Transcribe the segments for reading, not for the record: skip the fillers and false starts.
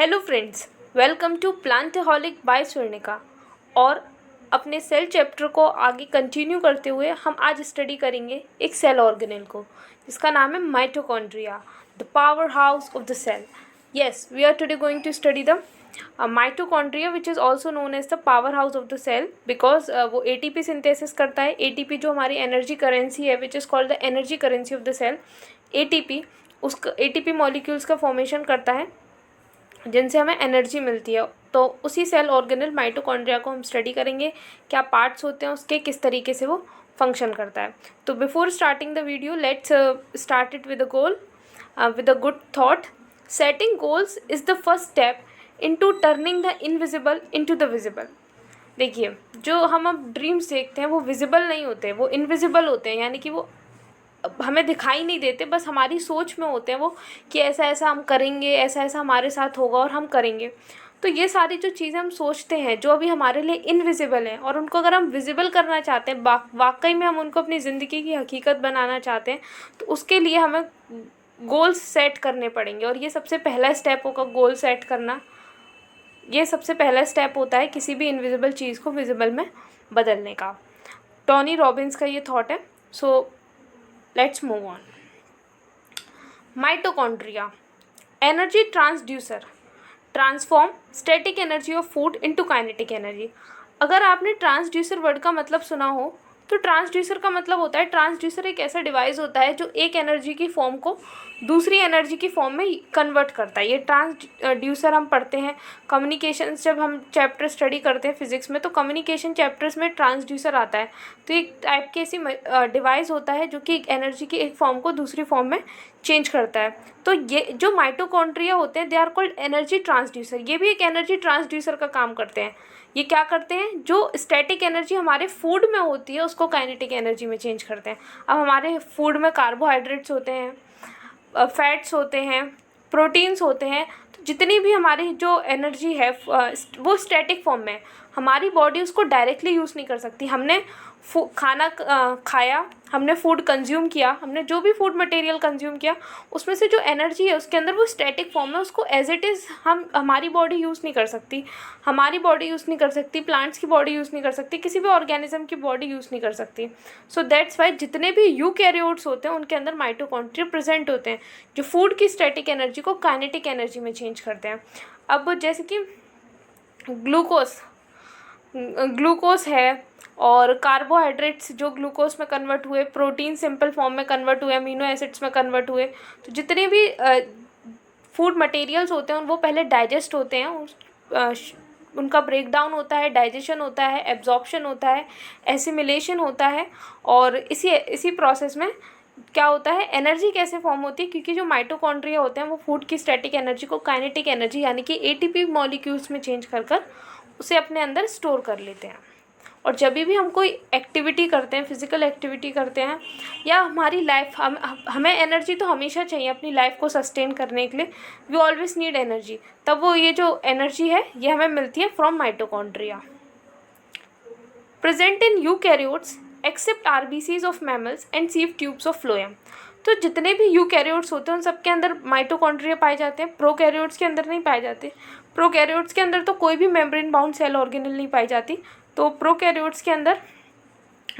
Hello friends, welcome to Plantaholic by Swarnika. और अपने cell chapter को आगे कंटिन्यू करते हुए हम आज स्टडी करेंगे एक सेल ऑर्गेनेल को जिसका नाम है mitochondria, the power house of the cell. Yes, we are today going to study the mitochondria which is also known as the power house of the cell because वो ATP synthesis करता है। ATP जो हमारी energy currency है which is called the energy currency of the cell. ATP molecules का formation करता है जिनसे हमें एनर्जी मिलती है। तो उसी सेल ऑर्गेनल माइटोकॉन्ड्रिया को हम स्टडी करेंगे, क्या पार्ट्स होते हैं उसके, किस तरीके से वो फंक्शन करता है। तो before starting the video let's start it with a goal, with a good thought. Setting goals is the first step into turning the invisible into the visible. देखिए, जो हम अब ड्रीम्स देखते हैं वो विजिबल नहीं होते, वो इनविजिबल होते हैं, यानी कि वो हमें दिखाई नहीं देते, बस हमारी सोच में होते हैं वो कि ऐसा ऐसा हम करेंगे, ऐसा ऐसा हमारे साथ होगा और हम करेंगे। तो ये सारी जो चीज़ें हम सोचते हैं जो अभी हमारे लिए इनविजिबल हैं और उनको अगर हम विजिबल करना चाहते हैं, वाकई में हम उनको अपनी ज़िंदगी की हकीकत बनाना चाहते हैं, तो उसके लिए हमें गोल्स सेट करने पड़ेंगे। और ये सबसे पहला स्टेप होगा गोल सेट करना। ये सबसे पहला स्टेप होता है किसी भी इनविजिबल चीज़ को विजिबल में बदलने का। टोनी रॉबिन्स का ये थॉट है। सो let's move on. Mitochondria, energy transducer, transform static energy of food into kinetic energy. अगर आपने ट्रांसड्यूसर वर्ड का मतलब सुना हो तो ट्रांसड्यूसर का मतलब होता है, ट्रांसड्यूसर एक ऐसा डिवाइस होता है जो एक एनर्जी की फॉर्म को दूसरी एनर्जी की फॉर्म में कन्वर्ट करता है। ये ट्रांसड्यूसर हम पढ़ते हैं कम्युनिकेशंस, जब हम चैप्टर स्टडी करते हैं फिजिक्स में तो कम्युनिकेशन चैप्टर्स में ट्रांसड्यूसर आता है। तो एक टाइप की ऐसी डिवाइस होता है जो कि एक एनर्जी की एक फॉर्म को दूसरी फॉर्म में चेंज करता है। तो ये जो माइटोकॉन्ड्रिया होते हैं they are called energy transducer. ये भी एक एनर्जी ट्रांसड्यूसर का काम करते हैं। ये क्या करते हैं, जो स्टैटिक एनर्जी हमारे फूड में होती है उसको काइनेटिक एनर्जी में चेंज करते हैं। अब हमारे फूड में कार्बोहाइड्रेट्स होते हैं, फैट्स होते हैं, प्रोटीन्स होते हैं, तो जितनी भी हमारी जो एनर्जी है वो स्टैटिक फॉर्म में है। हमारी बॉडी उसको डायरेक्टली यूज़ नहीं कर सकती। हमने खाना खाया, हमने फूड कंज्यूम किया, हमने जो भी फूड मटेरियल कंज्यूम किया उसमें से जो एनर्जी है उसके अंदर वो स्टैटिक फॉर्म में, उसको एज इट इज़ हमारी बॉडी यूज़ नहीं कर सकती। हमारी बॉडी यूज़ नहीं कर सकती, प्लांट्स की बॉडी यूज़ नहीं कर सकती, किसी भी ऑर्गेनिज्म की बॉडी यूज़ नहीं कर सकती। सो दैट्स वाई जितने भी यूकैरियोट्स होते हैं उनके अंदर माइटोकॉन्ड्रिया प्रेजेंट होते हैं जो फूड की स्टैटिक एनर्जी को काइनेटिक एनर्जी में चेंज करते हैं। अब जैसे कि ग्लूकोज है और कार्बोहाइड्रेट्स जो ग्लूकोज में कन्वर्ट हुए, प्रोटीन सिंपल फॉर्म में कन्वर्ट हुए, अमीनो एसिड्स में कन्वर्ट हुए, तो जितने भी फूड मटेरियल्स होते हैं वो पहले डाइजेस्ट होते हैं, उनका ब्रेक डाउन होता है, डाइजेशन होता है, एब्जॉर्प्शन होता है, एसिमिलेशन होता है। और इसी प्रोसेस में क्या होता है, एनर्जी कैसे फॉर्म होती है, क्योंकि जो माइटोकॉन्ड्रिया होते हैं वो फूड की स्टैटिक एनर्जी को काइनेटिक एनर्जी यानी कि एटीपी मॉलिक्यूल्स में चेंज कर उसे अपने अंदर स्टोर कर लेते हैं। और जब भी हम कोई एक्टिविटी करते हैं, फिज़िकल एक्टिविटी करते हैं या हमारी लाइफ, हमें एनर्जी तो हमेशा चाहिए अपनी लाइफ को सस्टेन करने के लिए, वी ऑलवेज नीड एनर्जी। तब वो ये जो एनर्जी है ये हमें मिलती है from mitochondria. Present in eukaryotes except RBCs of mammals and sieve tubes of phloem. तो जितने भी यूकैरियोट्स होते हैं उन सबके अंदर माइटोकॉन्ड्रिया पाए जाते हैं, प्रोकैरियोट्स के अंदर नहीं पाए जाते। प्रोकैरियोट्स के अंदर तो कोई भी मेम्ब्रेन बाउंड सेल ऑर्गेनल नहीं पाई जाती, तो प्रोकैरियोट्स के अंदर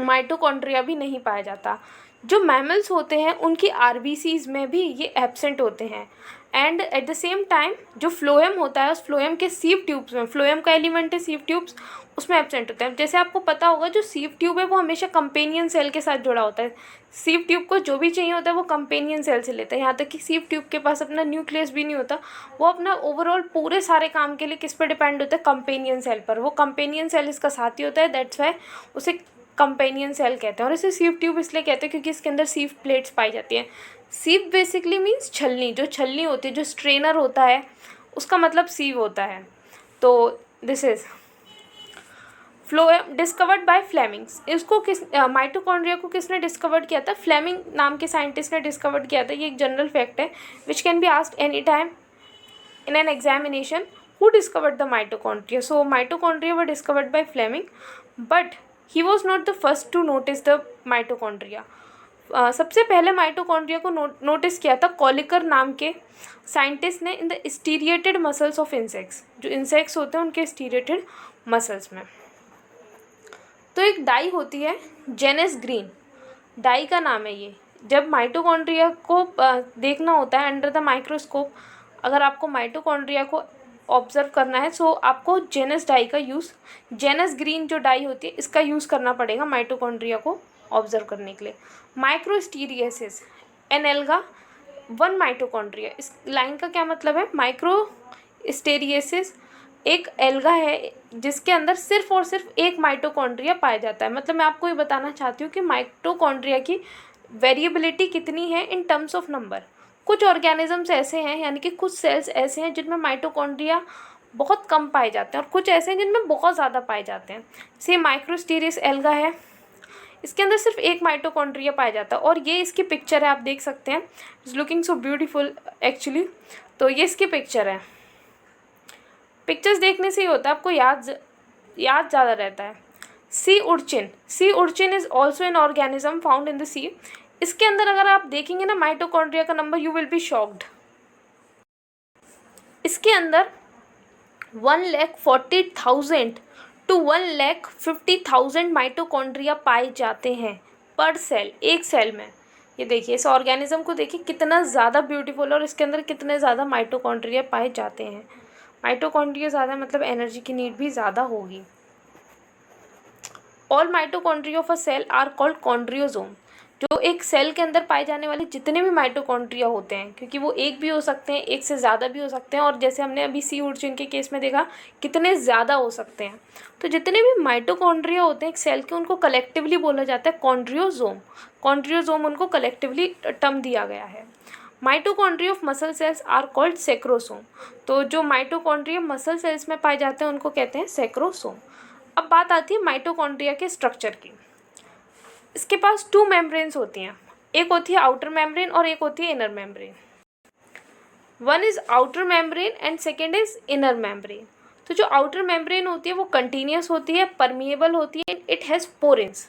माइटोकॉन्ड्रिया भी नहीं पाया जाता। जो मैमल्स होते हैं उनकी आरबीसीज में भी ये एब्सेंट होते हैं। And at the same time जो फ्लोएम होता है उस फ्लोएम के सीव ट्यूब्स में, फ्लोएम का एलिमेंट है सीव ट्यूब्स, उसमें एब्सेंट होता है। जैसे आपको पता होगा जो सीव ट्यूब है वो हमेशा कंपेनियन सेल के साथ जुड़ा होता है। सीव ट्यूब को जो भी चाहिए होता है वो कंपेनियन सेल से लेता है। यहाँ तक कि सीव ट्यूब के पास अपना न्यूक्लियस भी नहीं होता, वो अपना ओवरऑल पूरे सारे काम के लिए किस पर डिपेंड होता है, कंपेनियन सेल पर। वो कंपेनियन सेल इसका साथी होता है, दैट्स वाई उसे कंपेनियन सेल कहते हैं। और इसे सीव ट्यूब इसलिए कहते हैं क्योंकि इसके अंदर सीव प्लेट्स पाई जाती हैं। सीव बेसिकली मीन्स छलनी, जो छलनी होती है, जो स्ट्रेनर होता है उसका मतलब सीव होता है। तो this is phloem discovered by Fleming's. इसको माइटोकॉन्ड्रिया को किसने डिस्कवर्ड किया था, फ्लेमिंग नाम के साइंटिस्ट ने डिस्कवर्ड किया था। ये एक जनरल फैक्ट है which can be asked any time in an examination, who discovered the mitochondria. So mitochondria were discovered by Fleming, but he was not the first to notice the mitochondria. सबसे पहले mitochondria को notice किया था कॉलिकर नाम के scientist ने in the striated muscles of insects. जो insects होते हैं उनके स्टीरिएटेड मसल्स में। तो एक डाई होती है जेनस ग्रीन, डाई का नाम है ये। जब माइटोकॉन्ड्रिया को देखना होता है अंडर द माइक्रोस्कोप, अगर आपको माइटोकॉन्ड्रिया को ऑब्जर्व करना है तो आपको जेनस डाई का यूज़, जेनस ग्रीन जो डाई होती है इसका यूज़ करना पड़ेगा माइटोकॉन्ड्रिया को ऑब्जर्व करने के लिए। माइक्रोस्टीरियसिस एन एल्गा वन माइटोकॉन्ड्रिया, इस लाइन का क्या मतलब है? माइक्रोस्टेरियसिस एक एल्गा है जिसके अंदर सिर्फ और सिर्फ एक माइटोकॉन्ड्रिया पाया जाता है। मतलब मैं आपको ये बताना चाहती हूँ कि माइटोकॉन्ड्रिया की वेरिएबिलिटी कितनी है इन टर्म्स ऑफ नंबर। कुछ ऑर्गेनिजम्स ऐसे हैं, यानी कि कुछ सेल्स ऐसे हैं जिनमें माइटोकॉन्ड्रिया बहुत कम पाए जाते हैं और कुछ ऐसे हैं जिनमें बहुत ज़्यादा पाए जाते हैं। जैसे माइक्रोस्टीरियस एल्गा है, इसके अंदर सिर्फ एक माइटोकॉन्ड्रिया पाया जाता है और ये इसकी पिक्चर है, आप देख सकते हैं। It's looking so beautiful actually. तो ये इसकी पिक्चर है। पिक्चर्स देखने से ही होता है आपको याद ज़्यादा रहता है। Sea urchin is also an organism found in the sea. इसके अंदर अगर आप देखेंगे ना माइटोकॉन्ड्रिया का नंबर, यू विल बी शॉक्ड। इसके अंदर 1,40,000 to 1,50,000 माइटोकॉन्ड्रिया पाए जाते हैं पर सेल, एक सेल में। ये देखिए इस ऑर्गेनिज्म को देखिए कितना ज़्यादा ब्यूटीफुल और इसके अंदर कितने ज़्यादा माइटोकॉन्ड्रिया पाए जाते हैं। माइटोकॉन्ड्रिया ज़्यादा मतलब एनर्जी की नीड भी ज़्यादा होगी। All mitochondria of a cell are called chondriosome. जो एक सेल के अंदर पाए जाने वाले जितने भी माइटोकॉन्ड्रिया होते हैं, क्योंकि वो एक भी हो सकते हैं, एक से ज़्यादा भी हो सकते हैं, और जैसे हमने अभी सी उर्चिन के केस में देखा कितने ज़्यादा हो सकते हैं। तो जितने भी माइटोकॉन्ड्रिया होते हैं एक सेल के, उनको कलेक्टिवली बोला जाता है कॉन्ड्रियोजोम। कॉन्ड्रियोजोम उनको कलेक्टिवली टर्म दिया गया है। Mitochondria of muscle cells are called sarcosome. तो जो माइटोकॉन्ड्रिया मसल सेल्स में पाए जाते हैं उनको कहते हैं सेक्रोसोम। अब बात आती है माइटोकॉन्ड्रिया के स्ट्रक्चर की। इसके पास 2 मेम्ब्रेन्स होती हैं, एक होती है आउटर मेम्ब्रेन और एक होती है inner membrane. One is outer membrane and second is inner membrane. तो जो आउटर मेम्ब्रेन होती है वो कंटिन्यूस होती है, परमिएबल होती है, इट हैज़ पोरेंस।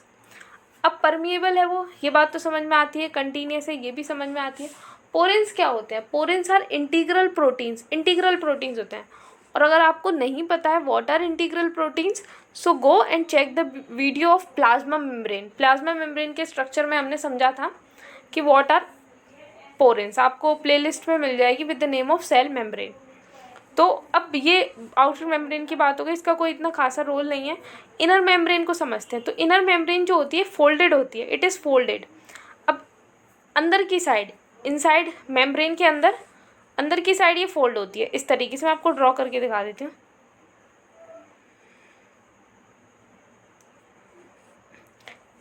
अब परमिएबल है वो, ये बात तो समझ में आती है, कंटिन्यूस है ये भी समझ में आती है। पोरेंस क्या होते हैं? Porins are integral proteins, integral proteins होते हैं। और अगर आपको नहीं पता है what are integral proteins, so go and check the video of plasma membrane. Plasma membrane के स्ट्रक्चर में हमने समझा था कि व्हाट आर पोरेंस, आपको प्लेलिस्ट में मिल जाएगी with the name of cell membrane. तो अब ये आउटर मेम्ब्रेन की बात हो गई, इसका कोई इतना खासा रोल नहीं है। इनर मेम्ब्रेन को समझते हैं। तो इनर मेम्ब्रेन जो होती है फोल्डेड होती है, इट इज़ फोल्डेड। अब अंदर की साइड, इनसाइड मेम्ब्रेन के अंदर की साइड ये फोल्ड होती है इस तरीके से। मैं आपको ड्रॉ करके दिखा देती हूँ।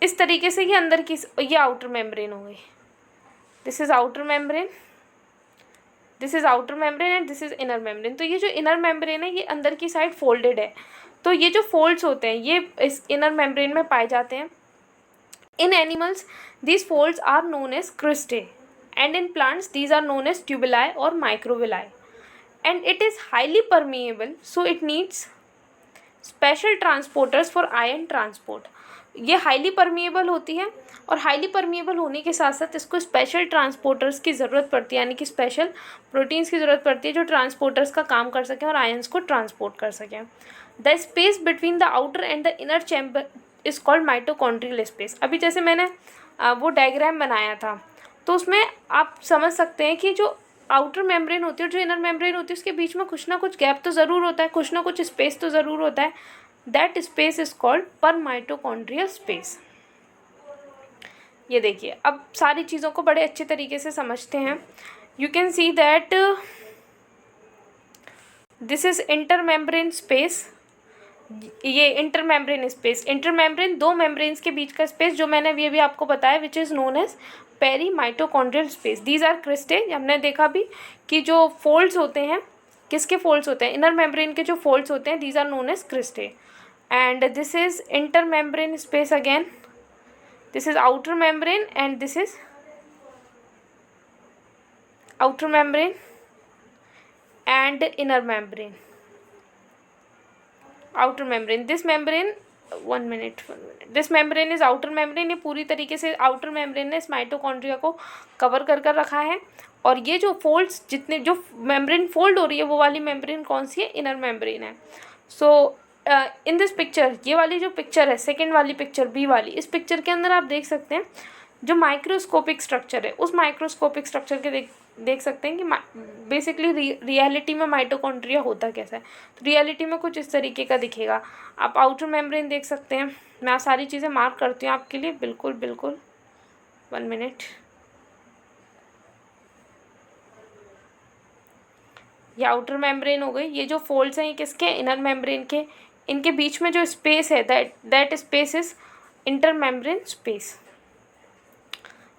इस तरीके से ये अंदर की, ये आउटर मेम्ब्रेन हो गई। This is outer membrane, this is outer membrane and this is inner membrane. तो ये जो इनर मेम्ब्रेन है ये अंदर की साइड फोल्डेड है। तो ये जो फोल्ड्स होते हैं ये इस इनर मेम्ब्रेन में पाए जाते हैं। In animals these folds are known as cristae and in plants these are known as tubuli or microvilli, and it is highly permeable, so it needs special transporters for ion transport. ये highly permeable होती है और highly permeable होने के साथ साथ इसको special transporters की ज़रूरत पड़ती है, यानी कि स्पेशल प्रोटीन्स की ज़रूरत पड़ती है जो ट्रांसपोर्टर्स का काम कर सकें और आयंस को ट्रांसपोर्ट कर सकें। The space between the outer and the inner chamber is called mitochondrial space. अभी जैसे मैंने वो डायग्राम बनाया था तो उसमें आप समझ सकते हैं कि जो आउटर मेम्ब्रेन होती है और जो इनर मेम्ब्रेन होती है उसके बीच में कुछ ना कुछ गैप तो ज़रूर होता है, कुछ ना कुछ स्पेस तो ज़रूर होता है। दैट स्पेस इज कॉल्ड पर माइटोकॉन्ड्रियल स्पेस। ये देखिए अब सारी चीज़ों को बड़े अच्छे तरीके से समझते हैं। You can see that this is inter membrane space, ये inter membrane space, inter membrane 2 membranes के बीच का स्पेस जो मैंने ये भी आपको बताया, which is known as peri mitochondrial space. These are cristae. हमने देखा भी कि जो फोल्ड्स होते हैं, किसके फोल्ड्स होते हैं? इनर मेम्ब्रेन के जो फोल्ड्स होते हैं, these are known as cristae. And this is inter membrane space again, this is outer membrane and this is outer membrane and inner membrane, outer membrane. This membrane one minute this membrane is outer membrane, ये पूरी तरीके से outer membrane ने इस mitochondria को cover कर रखा है। और ये जो फोल्ड्स, जितने जो मेम्ब्रेन फोल्ड हो रही है वो वाली मेम्ब्रेन कौन सी है, इनर मेम्ब्रेन है। सो इन दिस पिक्चर, ये वाली जो पिक्चर है सेकेंड वाली पिक्चर बी वाली, इस पिक्चर के अंदर आप देख सकते हैं जो माइक्रोस्कोपिक स्ट्रक्चर है, उस माइक्रोस्कोपिक स्ट्रक्चर के देख सकते हैं कि बेसिकली रियलिटी में माइटोकॉन्ड्रिया होता कैसा है। तो रियलिटी में कुछ इस तरीके का दिखेगा। आप आउटर मेम्ब्रेन देख सकते हैं, मैं सारी चीज़ें मार्क करती हूँ आपके लिए, बिल्कुल बिल्कुल, वन मिनट। ये आउटर मेम्ब्रेन हो गई, ये जो फोल्ड्स हैं ये किसके, इनर मेम्ब्रेन के। इनके बीच में जो स्पेस है that space is inter membrane space.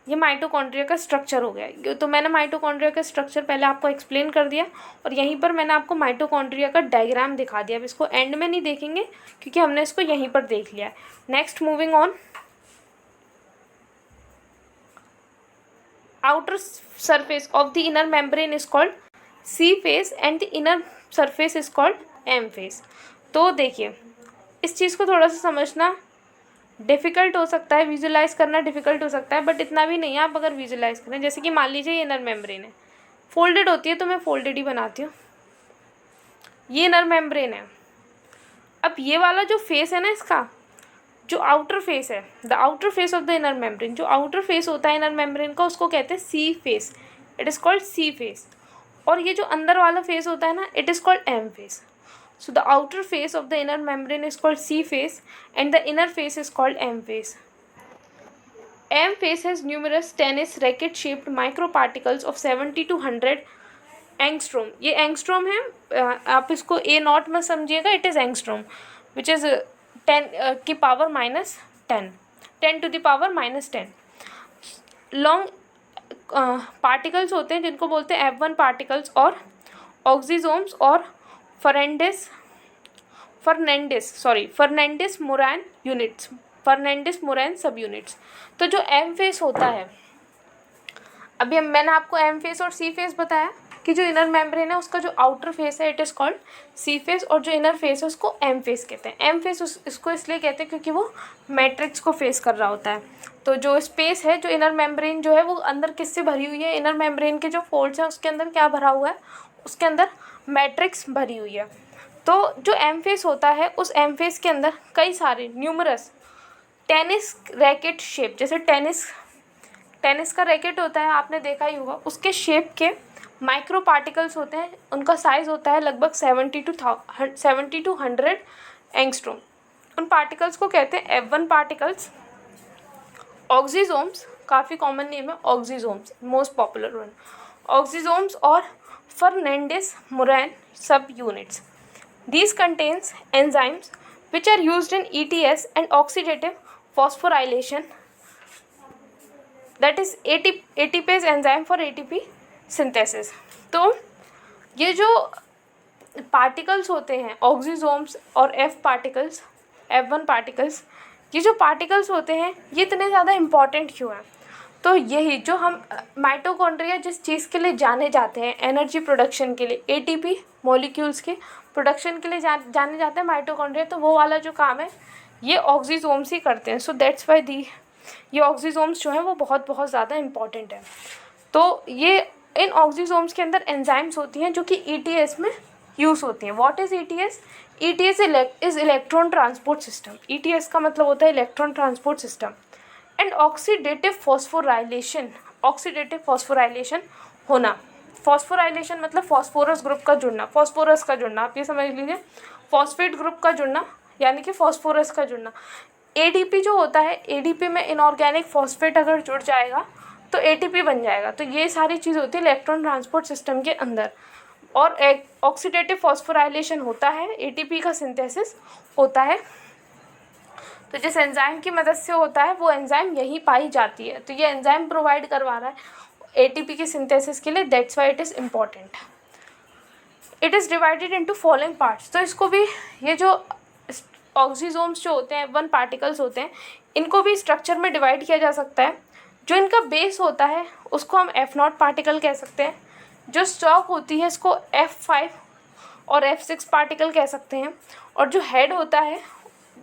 ये माइटोकॉन्ड्रिया का स्ट्रक्चर हो गया। तो मैंने माइटोकॉन्ड्रिया का स्ट्रक्चर पहले आपको एक्सप्लेन कर दिया और यहीं पर मैंने आपको माइटोकॉन्ड्रिया का डायग्राम दिखा दिया। अब इसको एंड में नहीं देखेंगे क्योंकि हमने इसको यहीं पर देख लिया है। Next moving on, outer surface of the inner membrane is called C face and the inner surface is called M face. तो देखिए इस चीज़ को थोड़ा सा समझना डिफ़िकल्ट हो सकता है, विजुलाइज करना डिफ़िकल्ट हो सकता है, बट इतना भी नहीं है। आप अगर विजुलाइज करें, जैसे कि मान लीजिए ये इनर मेम्ब्रेन है, फोल्डेड होती है तो मैं फोल्डेड ही बनाती हूँ, ये इनर मेम्ब्रेन है। अब ये वाला जो फेस है ना, इसका जो आउटर फेस है, the outer face of the inner membrane, जो आउटर फेस होता है इनर मेम्ब्रेन का उसको कहते हैं C face, it is called C face. और ये जो अंदर वाला फेस होता है ना, it is called M face. So the outer face of the inner membrane is called C phase and the inner face is called M phase. M phase has numerous tennis racket shaped microparticles of 70 to 100 angstrom. ये angstrom है, आप इसको A not में समझिएगा, it is angstrom which is 10 की power minus 10 to the power minus 10 long particles होते हैं जिनको बोलते हैं F1 पार्टिकल्स और ऑक्सीजोम्स और फर्नांडिस मोरैन यूनिट्स, फर्नांडिस मोरैन सब यूनिट्स। तो जो एम फेस होता है, अभी मैंने आपको एम फेस और सी फेस बताया कि जो इनर मेम्ब्रेन है उसका जो आउटर फेस है it is called C face और जो इनर फेस है उसको एम फेस कहते हैं। एम फेस इसको इसलिए कहते हैं क्योंकि वो मैट्रिक्स को फेस कर रहा होता है। तो जो स्पेस है, जो इनर मेम्ब्रेन जो है वो अंदर किससे भरी हुई है, इनर मेम्ब्रेन के जो फोल्ड्स हैं उसके अंदर क्या भरा हुआ है, उसके अंदर मैट्रिक्स भरी हुई है। तो जो एम फेस होता है उस एम फेस के अंदर कई सारे न्यूमरस टेनिस रैकेट शेप, जैसे टेनिस का रैकेट होता है, आपने देखा ही होगा, उसके शेप के माइक्रो पार्टिकल्स होते हैं। उनका साइज़ होता है लगभग 70 to 100 एंगस्ट्रोम। उन पार्टिकल्स को कहते हैं F1 पार्टिकल्स। ऑक्सीजोम्स काफ़ी कॉमन नेम है, oxysomes most popular one, oxysomes और फर्नांडिस मोरैन सब units. These contains enzymes which are used in ETS and oxidative phosphorylation, that is ATPase enzyme for ATP synthesis। तो ये जो पार्टिकल्स होते हैं ऑक्सीजोम्स और F1 पार्टिकल्स, ये जो पार्टिकल्स होते हैं ये इतने ज़्यादा इम्पॉर्टेंट क्यों हैं? तो यही जो हम माइटोकॉन्ड्रिया जिस चीज़ के लिए जाने जाते हैं, एनर्जी प्रोडक्शन के लिए, ATP मॉलिक्यूल्स के प्रोडक्शन के लिए जाने जाते हैं माइटोकॉन्ड्रिया, तो वो वाला जो काम है ये ऑक्सीजोम्स ही करते हैं। सो दैट्स वाई ये ऑक्सीजोम्स जो हैं वो बहुत बहुत ज़्यादा इम्पॉर्टेंट है। तो ये इन ऑक्सीजोम्स के अंदर एंजाइम्स होती हैं जो कि ETS में यूज़ होती हैं। What is ETS? ETS is electron transport system. ETS का मतलब होता है electron transport system. And oxidative phosphorylation होना। फॉस्फोराइलेशन मतलब फॉस्फोरस ग्रुप का जुड़ना, फॉस्फोरस का जुड़ना, आप ये समझ लीजिए, फॉस्फेट ग्रुप का जुड़ना यानी कि फॉस्फोरस का जुड़ना। ADP जो होता है, ADP में इनऑर्गेनिक फॉस्फेट अगर जुड़ जाएगा तो ATP बन जाएगा। तो ये सारी चीज़ होती है इलेक्ट्रॉन ट्रांसपोर्ट सिस्टम के अंदर। और ऑक्सीडेटिव फॉस्फोराइलेशन होता है, ATP का सिंथेसिस होता है। तो जिस एंजाइम की मदद से होता है वो एंजाइम यहीं पाई जाती है। तो ये एंजाइम प्रोवाइड करवा रहा है ATP की सिंथेसिस के लिए, that's why it is important. It is divided into following parts. तो इसको भी, ये जो ऑक्सीजोम्स जो होते हैं, F1 पार्टिकल्स होते हैं, इनको भी स्ट्रक्चर में डिवाइड किया जा सकता है। जो इनका बेस होता है उसको हम F0 पार्टिकल कह सकते हैं। जो स्टॉक होती है इसको F5 और F6 पार्टिकल कह सकते हैं। और जो हेड होता है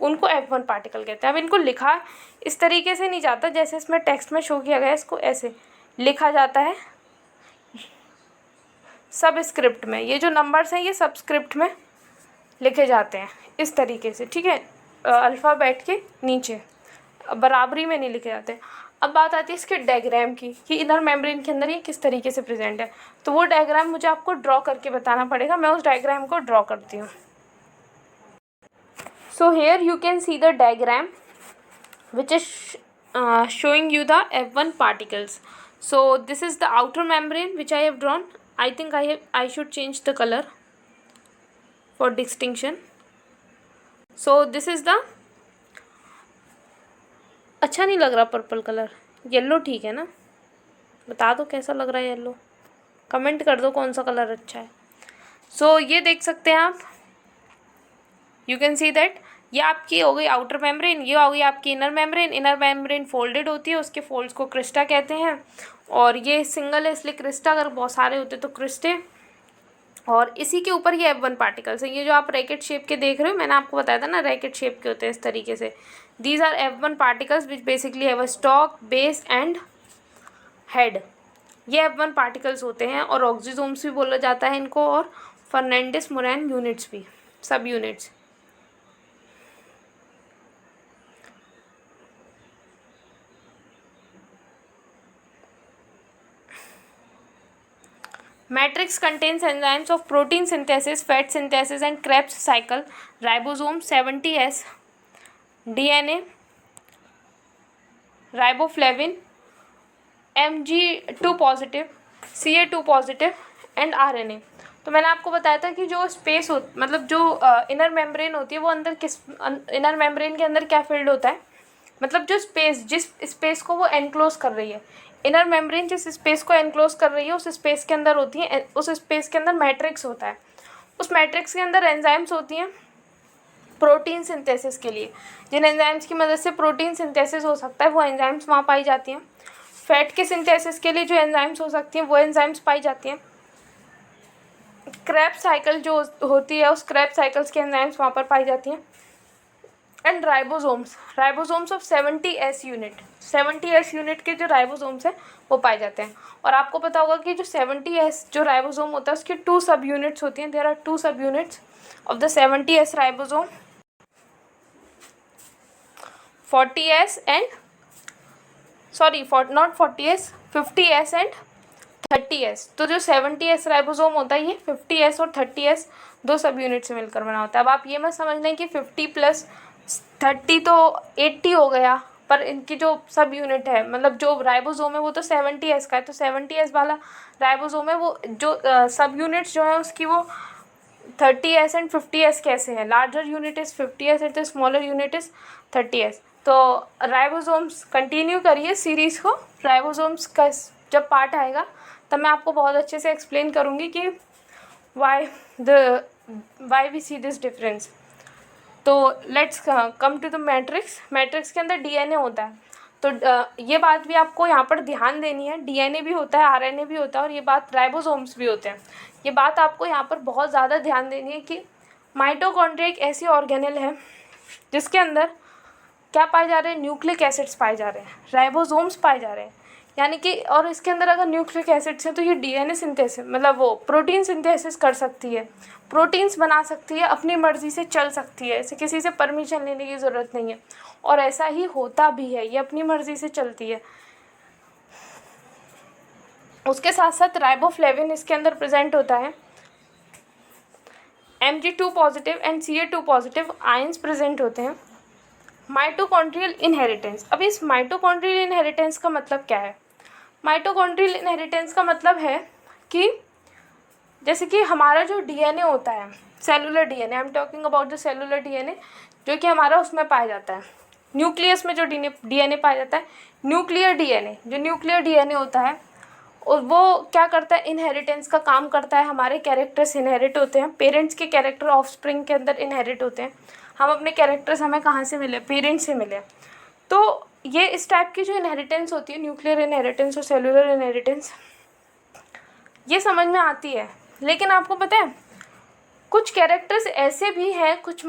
उनको F1 पार्टिकल कहते हैं। अब इनको लिखा इस तरीके से नहीं जाता जैसे इसमें टेक्स्ट में शो किया गया है, इसको ऐसे लिखा जाता है सबस्क्रिप्ट में। ये जो नंबर्स हैं ये सबस्क्रिप्ट में लिखे जाते हैं इस तरीके से, ठीक है, अल्फ़ाबेट के नीचे, बराबरी में नहीं लिखे जाते। अब बात आती है इसके डायग्राम की कि इनर मेम्ब्रेन के अंदर ये किस तरीके से प्रेजेंट है। तो वो डायग्राम मुझे आपको ड्रॉ करके बताना पड़ेगा। मैं उस डायग्राम को ड्रॉ करती हूँ। So here you can see the diagram which is showing you the F1 particles. So this is the outer membrane which I have drawn. I think I should change the color for distinction. So this is the, अच्छा नहीं लग रहा purple colour, yellow ठीक है ना? बता दो कैसा लग रहा है येलो, कमेंट कर दो कौन सा कलर अच्छा है। सो ये देख सकते हैं आप, यू कैन सी दैट ये आपकी हो गई आउटर मेम्ब्रेन, ये हो गई आपकी inner membrane. Inner membrane folded होती है, उसके फोल्ड्स को क्रिस्टा कहते हैं, और ये सिंगल है इसलिए क्रिस्टा, अगर बहुत सारे होते तो क्रिस्टे। और इसी के ऊपर ये F1 पार्टिकल्स हैं। ये जो आप रैकेट शेप के देख रहे हो, मैंने आपको बताया था ना रैकेट शेप के होते हैं इस तरीके से। These are F1 particles which basically have a stalk, base and head. ये F1 पार्टिकल्स होते हैं, और ऑक्सीजोम्स भी बोला जाता है इनको, और फर्नांडिस मोरैन यूनिट्स भी, सब units. Matrix contains enzymes of protein synthesis, fat synthesis and Krebs cycle, ribosome 70S, DNA, riboflavin, Mg2 positive, Ca2 positive and RNA। तो मैंने आपको बताया था कि जो स्पेस हो, मतलब जो इनर मेम्ब्रेन होती है वो अंदर किस, इनर मेम्ब्रेन के अंदर क्या फील्ड होता है, मतलब जो स्पेस, जिस स्पेस को वो एनक्लोज कर रही है, इनर मेम्ब्रेन जिस स्पेस को एनक्लोज कर रही है उस स्पेस के अंदर होती है, उस स्पेस के अंदर मैट्रिक्स होता है। उस मैट्रिक्स के अंदर एंजाइम्स होती हैं प्रोटीन सिंथेसिस के लिए। जिन एंजाइम्स की मदद से प्रोटीन सिंथेसिस हो सकता है वो एंजाइम्स वहाँ पाई जाती हैं। फैट के सिंथेसिस के लिए जो एंजाइम्स हो सकती हैं वो एंजाइम्स पाई जाती हैं। क्रेब्स साइकिल जो होती है उस क्रेब्स साइकिल्स के एंजाइम्स वहाँ पर पाई जाती हैं। And ribosomes of 70S unit, 70S unit के जो राइबोसोम्स हैं वो पाए जाते हैं। और आपको पता होगा कि जो 70S जो राइबोसोम होता है उसकी 2 सब यूनिट्स होती हैं। देयर आर 2 सब units of the 70S ribosome, 40S and not 40S, 50S and 30S। तो जो 70S राइबोसोम होता है ये 50S और 30S 2 सब यूनिट से मिलकर बना होता है। अब आप ये मत समझ लें कि 50 + 30 तो 80 हो गया, पर इनकी जो सब यूनिट है, मतलब जो राइबोसोम है वो तो 70S का है, तो 70S वाला राइबोसोम है वो जो सब यूनिट्स जो है उसकी वो 30S एंड 50S कैसे है। Larger unit is 50S and the smaller unit is 30S। तो राइबोसोम्स कंटिन्यू करिए सीरीज़ को, राइबोसोम्स का जब पार्ट आएगा तब मैं आपको बहुत अच्छे से एक्सप्लेन करूँगी कि why we see this difference. तो let's come to the matrix. Matrix के अंदर DNA होता है, तो ये बात भी आपको यहाँ पर ध्यान देनी है। DNA भी होता है, RNA भी होता है, और ये बात राइबोसोम्स भी होते हैं। ये बात आपको यहाँ पर बहुत ज़्यादा ध्यान देनी है कि माइटोकॉन्ड्रिया एक ऐसी ऑर्गेनेल है जिसके अंदर क्या पाए जा रहे हैं, न्यूक्लिक एसिड्स पाए जा रहे हैं, राइबोसोम्स पाए जा रहे हैं, यानी कि, और इसके अंदर अगर न्यूक्लिक एसिड्स हैं तो ये DNA सिंथेसिस, मतलब वो प्रोटीन सिंथेसिस कर सकती है, प्रोटीन्स बना सकती है, अपनी मर्ज़ी से चल सकती है, इसे किसी से परमिशन लेने की ज़रूरत नहीं है। और ऐसा ही होता भी है, ये अपनी मर्ज़ी से चलती है। उसके साथ साथ राइबोफ्लेविन इसके अंदर प्रेजेंट होता है, Mg2 positive and Ca2 positive ions present होते हैं। Mitochondrial inheritance. अब इस माइटोकॉन्ड्रियल इनहेरिटेंस का मतलब क्या है? माइटोकॉन्ड्रियल इनहेरिटेंस का मतलब है कि जैसे कि हमारा जो DNA होता है, cellular DNA, I am talking about the cellular DNA, जो कि हमारा उसमें पाया जाता है, न्यूक्लियस में जो DNA पाया जाता है, न्यूक्लियर DNA, जो न्यूक्लियर DNA होता है, और वो क्या करता है, इनहेरिटेंस का काम करता है। हमारे कैरेक्टर्स इनहेरिट होते हैं, पेरेंट्स के कैरेक्टर ऑफस्प्रिंग के अंदर इनहेरिट होते हैं। हम अपने कैरेक्टर्स हमें कहाँ से मिले, पेरेंट्स से मिले। तो ये इस टाइप की जो इनहेरिटेंस होती है, न्यूक्लियर इनहेरिटेंस और सेलुलर इनहेरिटेंस, ये समझ में आती है। लेकिन आपको पता है कुछ कैरेक्टर्स ऐसे भी हैं कुछ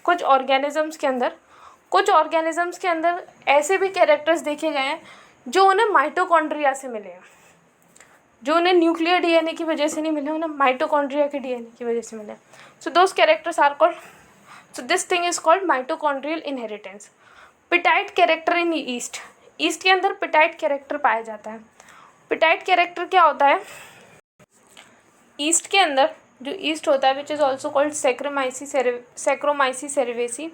कुछ ऑर्गेनिजम्स के अंदर ऐसे भी कैरेक्टर्स देखे गए हैं जो उन्हें माइटोकॉन्ड्रिया से मिले हैं, जो उन्हें न्यूक्लियर डीएनए की वजह से नहीं मिले, उन्हें माइटोकॉन्ड्रिया के डीएनए की वजह से मिले। So those characters are called, so this thing is called mitochondrial inheritance. Petite character in yeast, yeast के अंदर पिटाइट कैरेक्टर पाया जाता है। पिटाइट कैरेक्टर क्या होता है? ईस्ट के अंदर जो ईस्ट होता है विच इज़ ऑल्सो कॉल्ड सैक्रोमाइसी सेरेवेसी,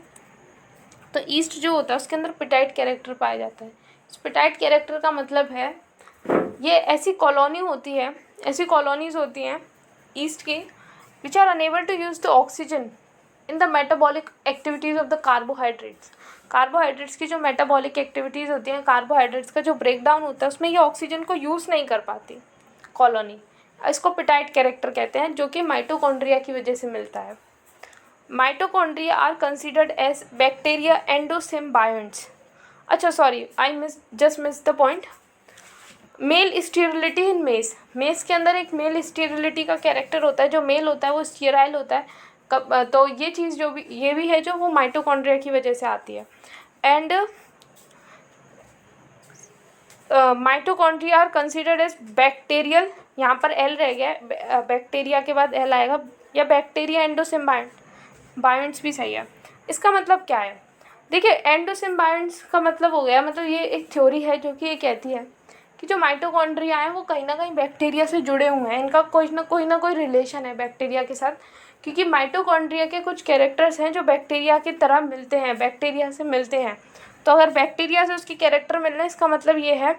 तो ईस्ट जो होता है उसके अंदर पिटाइट कैरेक्टर पाया जाता है। इस पिटाइट कैरेक्टर का मतलब है ये ऐसी कॉलोनीज होती हैं ईस्ट की which are unable to use the oxygen in the metabolic activities of the carbohydrates. Carbohydrates की जो मेटाबॉलिक एक्टिविटीज़ होती हैं, कार्बोहाइड्रेट्स का जो ब्रेकडाउन होता है उसमें ये ऑक्सीजन को यूज़ नहीं कर पाती कॉलोनी। इसको पिटाइट कैरेक्टर कहते हैं, जो कि माइटोकॉन्ड्रिया की वजह से मिलता है। Mitochondria are considered as bacteria endosymbionts. अच्छा sorry, I just miss the point. Male sterility in maize, maize के अंदर एक मेल स्टीरिलिटी का कैरेक्टर होता है, जो मेल होता है वो स्टीराइल होता है। तो ये चीज़ ये भी है जो वो माइटोकॉन्ड्रिया की वजह से आती है। And mitochondria are considered as bacterial, यहाँ पर एल रह गया है, बैक्टीरिया के बाद एल आएगा, या बैक्टीरिया एंडोसिम्बायोट्स भी सही है। इसका मतलब क्या है? देखिए, एंडोसिम्बायोट्स का मतलब हो गया, मतलब ये एक थ्योरी है जो कि ये कहती है कि जो माइटोकॉन्ड्रिया हैं वो कहीं ना कहीं बैक्टीरिया से जुड़े हुए हैं, इनका कोई ना कोई रिलेशन है बैक्टीरिया के साथ, क्योंकि माइटोकॉन्ड्रिया के कुछ कैरेक्टर्स हैं जो बैक्टीरिया की तरह मिलते हैं, बैक्टीरिया से मिलते हैं। तो अगर बैक्टीरिया से उसकी कैरेक्टर मिल रहे हैं, इसका मतलब ये है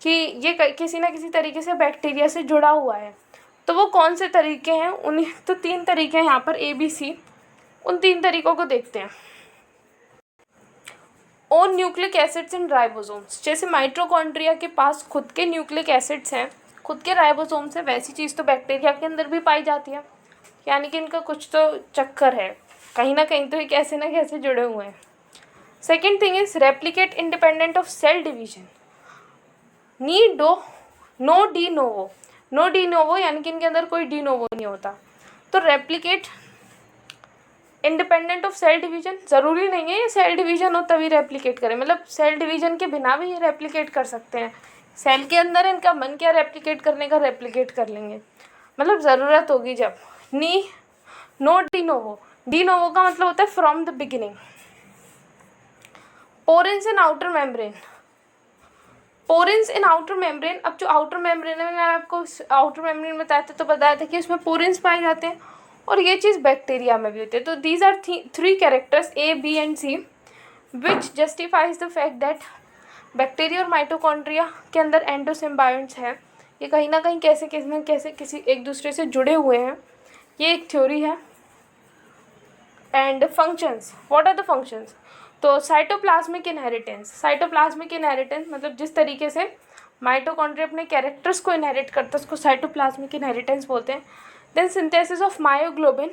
कि ये किसी ना किसी तरीके से बैक्टीरिया से जुड़ा हुआ है। तो वो कौन से तरीके हैं? उन्हीं तो 3 तरीके हैं यहाँ पर, ABC। उन 3 तरीकों को देखते हैं। ओन न्यूक्लिक एसिड्स इन राइबोसोम्स, जैसे माइटोकॉन्ड्रिया के पास खुद के न्यूक्लिक एसिड्स हैं, खुद के राइबोसोम्स हैं, वैसी चीज़ तो बैक्टीरिया के अंदर भी पाई जाती है। यानी कि इनका कुछ तो चक्कर है, कहीं ना कहीं तो ये कैसे ना कैसे जुड़े हुए हैं। Second thing is replicate independent of cell division. No de novo, यानी कि इनके अंदर कोई डी नोवो नहीं होता। तो replicate independent of cell division, ज़रूरी नहीं है ये सेल डिवीजन हो तभी रेप्लिकेट करें, मतलब सेल डिवीजन के बिना भी ये रेप्लिकेट कर सकते हैं। सेल के अंदर इनका मन क्या रेप्लिकेट करने का, रेप्लिकेट कर लेंगे, मतलब ज़रूरत होगी जब। नो डी नोवो का मतलब होता है from the beginning. Porins in outer membrane, porins in outer membrane, अब जो आउटर मेम्ब्रेन है, मैंने आपको आउटर मेम्ब्रेन बताया था, तो बताया था कि उसमें पोरेंस पाए जाते हैं, और ये चीज़ बैक्टीरिया में भी होती है। तो these are 3 characters A, B and C which justifies the fact that bacteria और माइटोकॉन्ड्रिया के अंदर एंडोसिम्बायोट्स है। ये कहीं ना कहीं कैसे किसी एक दूसरे से जुड़े हुए हैं, ये एक थ्योरी है। And functions, what are the functions? तो साइटोप्लाज्मिक इनहेरिटेंस मतलब जिस तरीके से माइटोकॉन्ड्रिया अपने कैरेक्टर्स को इनहेरिट करता है उसको साइटोप्लाज्मिक इनहेरिटेंस बोलते हैं। देन सिंथेसिस ऑफ मायोग्लोबिन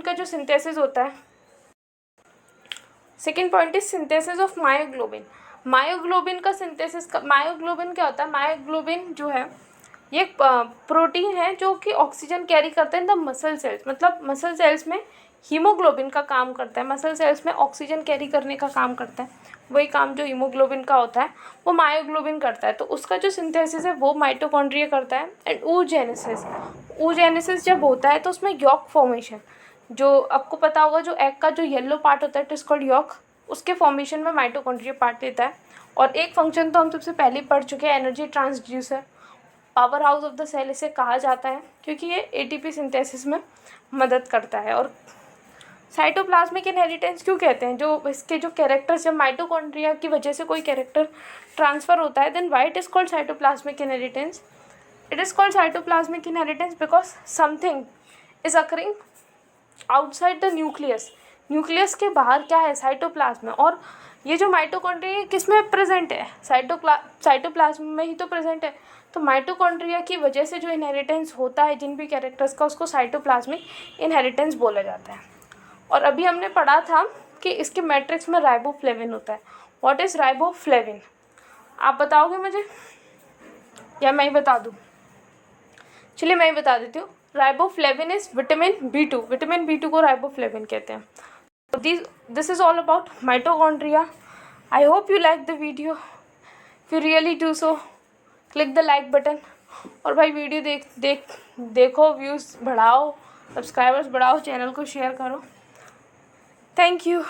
का जो सिंथेसिस होता है, second point is synthesis of myoglobin का सिंथेसिस। मायोग्लोबिन क्या होता है? मायोग्लोबिन जो है ये एक प्रोटीन है जो कि ऑक्सीजन कैरी करता है इन द मसल सेल्स, मतलब मसल सेल्स में हीमोग्लोबिन का काम करता है, मसल सेल्स में ऑक्सीजन कैरी करने का काम करता है, वही काम जो हीमोग्लोबिन का होता है वो मायोग्लोबिन करता है। तो उसका जो सिंथेसिस है वो माइटोकॉन्ड्रिया करता है। एंड oogenesis जब होता है तो उसमें यॉक फॉर्मेशन, जो आपको पता होगा जो एग का जो येलो पार्ट होता है इट इज कॉल्ड यॉक, उसके फॉर्मेशन में माइटोकॉन्ड्रिया पार्ट लेता है। और एक फंक्शन तो हम सबसे पहले ही पढ़ चुके हैं, energy transducer, power house of the cell इसे कहा जाता है, क्योंकि ये ATP सिंथेसिस में मदद करता है। और साइटोप्लाज्मिक इनहेरिटेंस क्यों कहते हैं? जो इसके जो कैरेक्टर्स, जब माइटोकॉन्ड्रिया की वजह से कोई कैरेक्टर ट्रांसफ़र होता है, then why it is called cytoplasmic inheritance? It is called cytoplasmic inheritance because something is occurring outside the nucleus के बाहर क्या है? साइटोप्लाज्म में। और ये जो माइटोकॉन्ड्रिया किस में प्रेजेंट है? साइटोप्लाज्म में ही तो प्रेजेंट है। तो माइटोकॉन्ड्रिया की वजह से जो इनहेरिटेंस होता है जिन भी कैरेक्टर्स का, उसको साइटोप्लाज्मिक इनहेरिटेंस बोला जाता है। और अभी हमने पढ़ा था कि इसके मैट्रिक्स में राइबोफ्लेविन होता है। What is riboflavin? आप बताओगे मुझे या मैं ही बता दूँ? चलिए मैं ही बता देती हूँ। Riboflavin is vitamin B2, vitamin B2 को राइबोफ्लेविन कहते हैं. So this is all about mitochondria. I hope you like the video. If you really do so, click the like button. और भाई वीडियो देखो, व्यूज़ बढ़ाओ, सब्सक्राइबर्स बढ़ाओ, channel को share करो. Thank you.